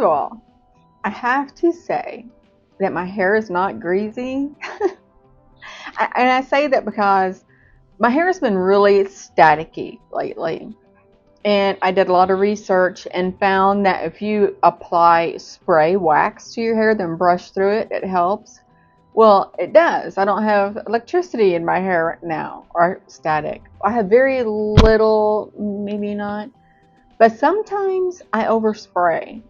of all, I have to say that my hair is not greasy. And I say that because my hair has been really staticky lately. And I did a lot of research and found that if you apply spray wax to your hair, then brush through it, it helps. Well, it does. I don't have electricity in my hair right now, or static. I have very little, maybe not. But sometimes I overspray.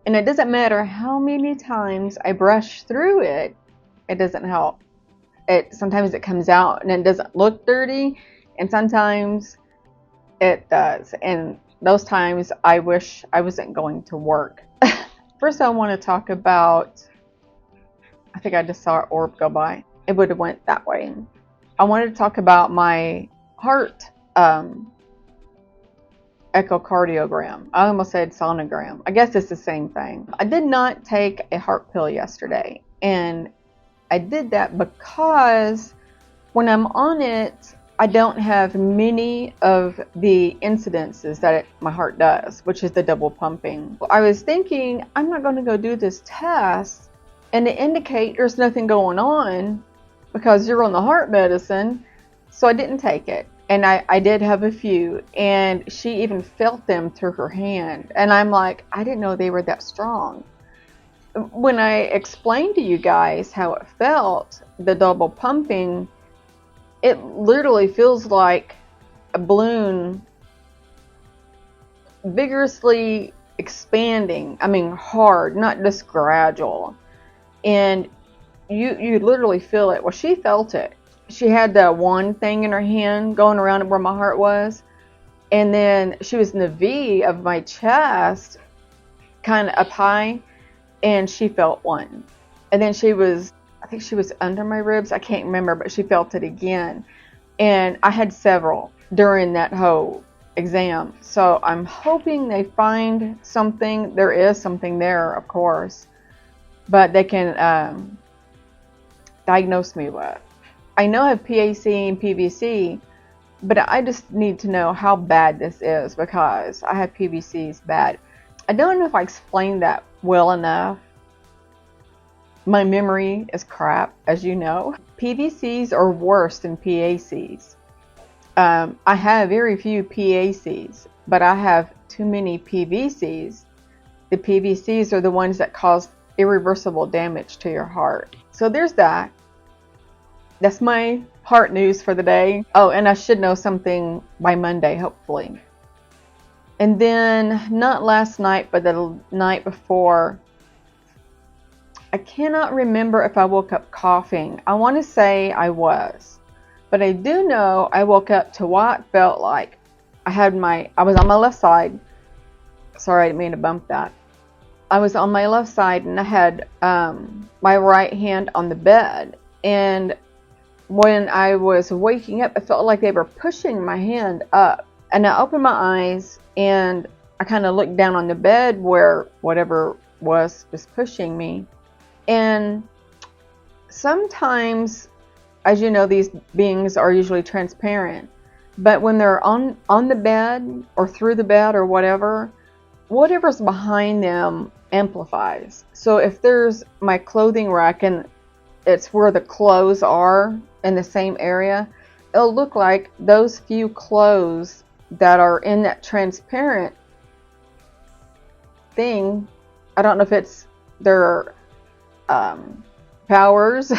And it doesn't matter how many times I brush through it, it doesn't help. Sometimes it comes out and it doesn't look dirty, and sometimes it does. And those times I wish I wasn't going to work. First, I want to talk about, I think I just saw an orb go by. It would have went that way. I wanted to talk about my heart echocardiogram. I almost said sonogram. I guess it's the same thing. I did not take a heart pill yesterday, and I did that because when I'm on it, I don't have many of the incidences that my heart does, which is the double pumping. I was thinking, I'm not going to go do this test and indicate there's nothing going on because you're on the heart medicine. So I didn't take it. And I did have a few, and she even felt them through her hand. And I'm like, I didn't know they were that strong. When I explained to you guys how it felt, the double pumping, it literally feels like a balloon vigorously expanding. I mean, hard, not just gradual. And you literally feel it. Well, she felt it. She had that one thing in her hand going around where my heart was. And then she was in the V of my chest, kind of up high, and she felt one. And then I think she was under my ribs. I can't remember, but she felt it again. And I had several during that whole exam. So I'm hoping they find something. There is something there, of course, but they can diagnose me with. I know I have PAC and PVC, but I just need to know how bad this is because I have PVCs bad. I don't know if I explained that well enough. My memory is crap, as you know. PVCs are worse than PACs. I have very few PACs, but I have too many PVCs. The PVCs are the ones that cause irreversible damage to your heart. So there's that. That's my heart news for the day. Oh, and I should know something by Monday, hopefully. And then, not last night, but the night before, I cannot remember if I woke up coughing. I want to say I was. But I do know I woke up to what felt like I was on my left side. Sorry, I didn't mean to bump that. I was on my left side and I had my right hand on the bed. And when I was waking up, it felt like they were pushing my hand up. And I opened my eyes and I kind of looked down on the bed where whatever was pushing me. And sometimes, as you know, these beings are usually transparent. But when they're on the bed or through the bed or whatever's behind them amplifies. So if there's my clothing rack and it's where the clothes are in the same area, it'll look like those few clothes that are in that transparent thing. I don't know if it's their powers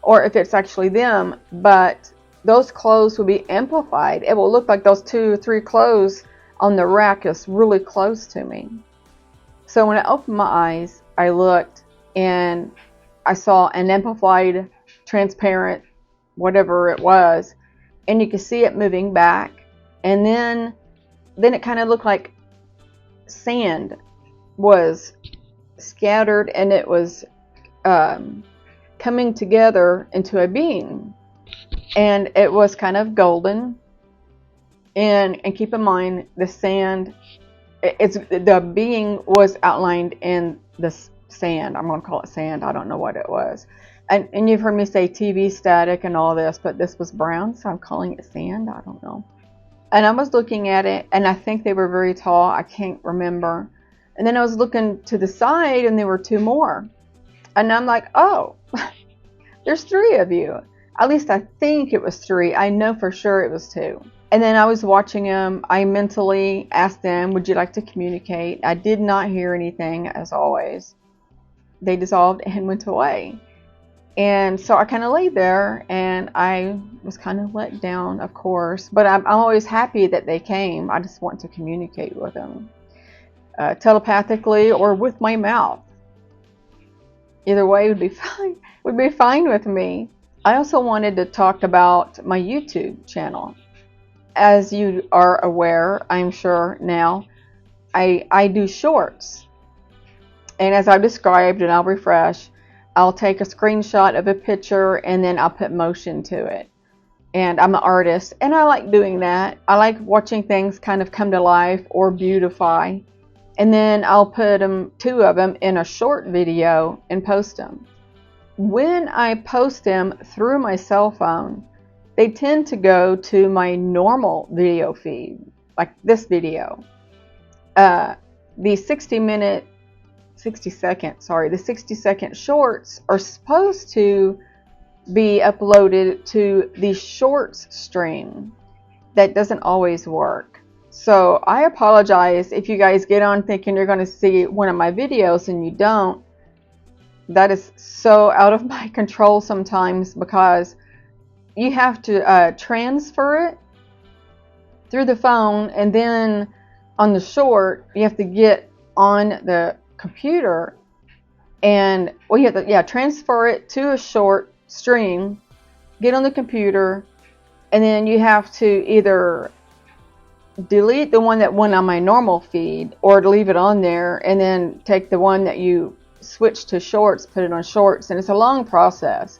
or if it's actually them, but those clothes will be amplified. It will look like those 2 or 3 clothes on the rack is really close to me. So when I opened my eyes, I looked and I saw an amplified, transparent, whatever it was, and you could see it moving back. And then it kind of looked like sand was scattered and it was coming together into a being. And it was kind of golden. And keep in mind, the sand, the being was outlined in the sand. I'm going to call it sand. I don't know what it was. And you've heard me say TV static and all this, but this was brown, so I'm calling it sand. I don't know. And I was looking at it, and I think they were very tall. I can't remember. And then I was looking to the side and there were 2 more. And I'm like, oh, there's 3 of you. At least I think it was 3. I know for sure it was 2. And then I was watching them. I mentally asked them, would you like to communicate? I did not hear anything, as always. They dissolved and went away. And so I kind of laid there, and I was kind of let down, of course. But I'm always happy that they came. I just want to communicate with them, telepathically or with my mouth. Either way would be fine. Would be fine with me. I also wanted to talk about my YouTube channel. As you are aware, I'm sure now, I do shorts. And as I've described, and I'll refresh, I'll take a screenshot of a picture and then I'll put motion to it. And I'm an artist and I like doing that. I like watching things kind of come to life or beautify. And then I'll put 2 of them in a short video and post them. When I post them through my cell phone, they tend to go to my normal video feed, like this video. The 60-second shorts are supposed to be uploaded to the shorts stream. That doesn't always work. So I apologize if you guys get on thinking you're going to see one of my videos and you don't. That is so out of my control sometimes, because you have to transfer it through the phone, and then on the short you have to get on the computer and you have to transfer it to a short stream, get on the computer, and then you have to either delete the one that went on my normal feed or leave it on there and then take the one that you switch to shorts, put it on shorts. And it's a long process.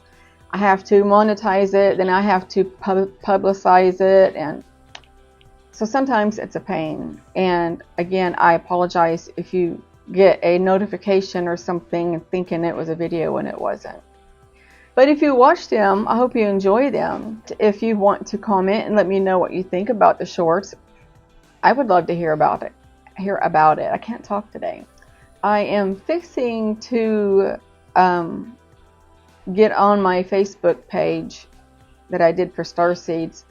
I have to monetize it, then I have to publicize it, and so sometimes it's a pain. And again, I apologize if you get a notification or something thinking it was a video when it wasn't. But if you watch them, I hope you enjoy them. If you want to comment and let me know what you think about the shorts, I would love to hear about it. I can't talk today. I am fixing to get on my Facebook page that I did for Starseeds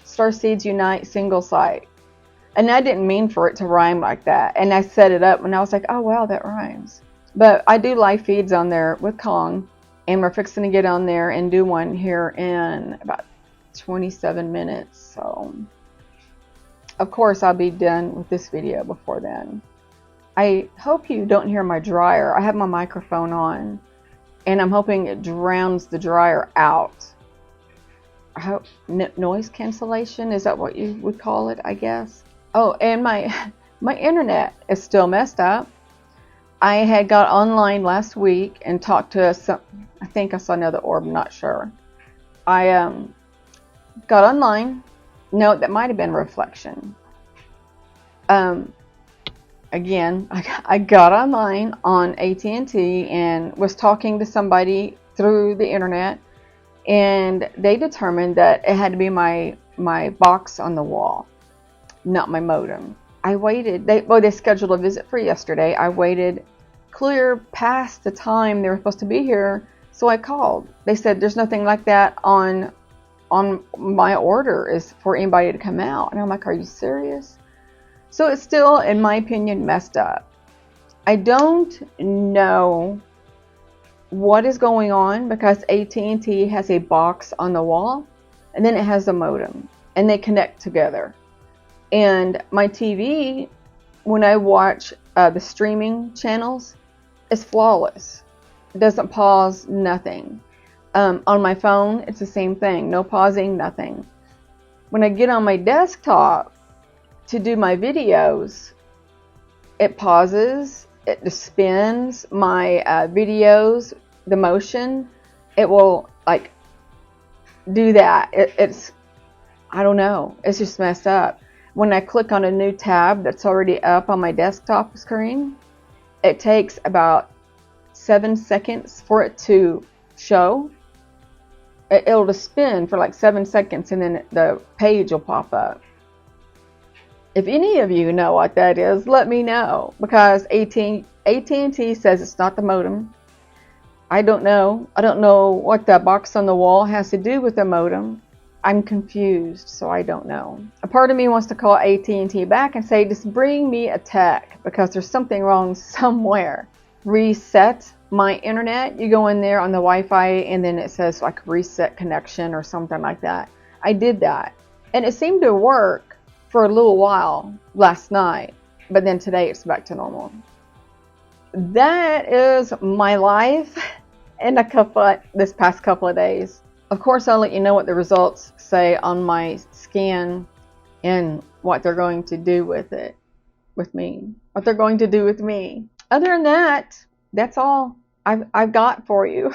Starseeds Unite single site. And I didn't mean for it to rhyme like that. And I set it up and I was like, oh wow, that rhymes. But I do live feeds on there with Kong, and we're fixing to get on there and do one here in about 27 minutes. So of course I'll be done with this video before then. I hope you don't hear my dryer. I have my microphone on, and I'm hoping it drowns the dryer out. I hope noise cancellation, is that what you would call it, I guess? Oh, and my internet is still messed up. I had got online last week and talked to some, I think I saw another orb, I'm not sure. I got online. No, that might have been reflection. Again, I got online on AT&T and was talking to somebody through the internet, and they determined that it had to be my box on the wall, not my modem. I waited. They scheduled a visit for yesterday. I waited clear past the time they were supposed to be here, so I called. They said there's nothing like that on my order is for anybody to come out. And I'm like, are you serious? So it's still, in my opinion, messed up. I don't know what is going on, because AT&T has a box on the wall and then it has a modem and they connect together. And my TV, when I watch the streaming channels, is flawless. It doesn't pause, nothing. On my phone, it's the same thing. No pausing, nothing. When I get on my desktop to do my videos, it pauses, it just spins my videos, the motion. It will like do that. It's, I don't know, it's just messed up. When I click on a new tab that's already up on my desktop screen, it takes about 7 seconds for it to show. It'll just spin for like 7 seconds and then the page will pop up. If any of you know what that is, let me know, because AT&T says it's not the modem. I don't know. I don't know what that box on the wall has to do with the modem. I'm confused, so I don't know. A part of me wants to call AT&T back and say, just bring me a tech, because there's something wrong somewhere. Reset my internet. You go in there on the Wi-Fi and then it says like reset connection or something like that. I did that and it seemed to work for a little while last night, but then today it's back to normal. That is my life in this past couple of days. Of course, I'll let you know what the results say on my scan and what they're going to do with it, with me. What they're going to do with me. Other than that, that's all I've got for you.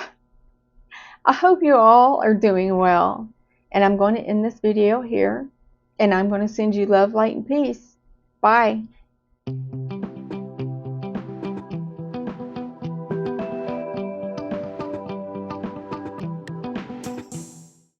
I hope you all are doing well. And I'm going to end this video here. And I'm going to send you love, light, and peace. Bye.